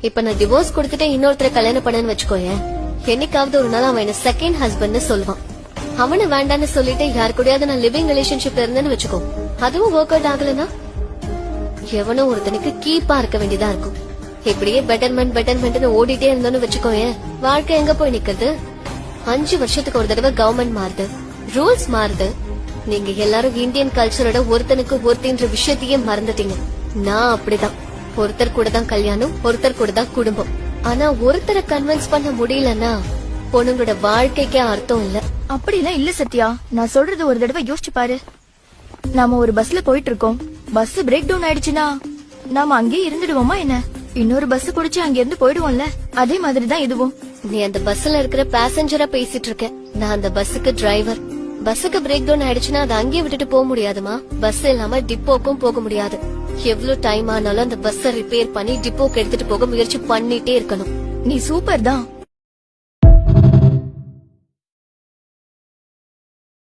இப்ப நான் டிவோர்ஸ் கொடுத்துட்டு இன்னொருத்தர கல்யாணம் பண்ணன்னு வச்சுக்கோயேன், என்னைக்காவது ஒரு நாள் அவன் என்ன செகண்ட் ஹஸ்பண்ட்னு சொல்லுவான். அவனு வேண்டான்னு சொல்லிட்டு யாரு கூடயாவது நான் லிவிங் ரிலேஷன்ஷிப்ல இருந்தேன்னு வச்சுக்கோ, அதுவும் ஒர்க் அவுட் ஆகலன்னா எவனோ ஒருத்தனுக்கு கீப்பா இருக்க வேண்டியதா இருக்கும். இப்படியே பெட்டர்மெண்ட் ஓடிட்டே இருந்தோன்னு வச்சுக்கோயேன், வாழ்க்கை எங்க போய் நிக்கிறது? 5 வருஷத்துக்கு ஒரு தடவை கவர்மெண்ட் மாறுது, ரூல்ஸ் மாறுது. நீங்க எல்லாரும் இந்தியன் கல்ச்சரோட ஒருத்தனுக்கு ஒருத்தின்ற விஷயத்தையே மறந்துட்டீங்க. நான் அப்படிதான், ஒருத்தர் கூட தான் கல்யாணம், ஒருத்தர் கூட தான் குடும்பம். ஆனா ஒருத்தரை கன்வின்ஸ் பண்ண முடியலன்னா பொண்ணுங்களோட வாழ்க்கைக்கே அர்த்தம் இல்ல. அப்படிலாம் இல்ல சத்யா, நான் சொல்றது ஒரு தடவை யோசிச்சு பாரு. நாம ஒரு பஸ்ல போயிட்டு இருக்கோம், பஸ் பிரேக் டவுன் ஆயிடுச்சுன்னா நாம அங்கேயே இருந்துடுவோமா என்ன? இன்னொரு பஸ் புடிச்சு அங்க இருந்து போயிடுவோம்ல, அதே மாதிரிதான் இதுவும். நீ அந்த பஸ்ல இருக்கிற பேசஞ்சரா பேசிட்டு இருக்க, நான் அந்த பஸ்ஸுக்கு டிரைவர். பஸ்ஸுக்கு பிரேக் டவுன் ஆயிடுச்சுன்னா அதை அங்கேயே விட்டுட்டு போக முடியாதுமா? பஸ் இல்லாம டிப்போக்கும் போக முடியாது. எவ்வளவு டைம் ஆனாலும் அந்த பஸ்ஸ ரிப்பேர் பண்ணி டிப்போக்கு எடுத்துட்டு போக முயற்சி பண்ணிட்டே இருக்கணும். நீ சூப்பர் தான்,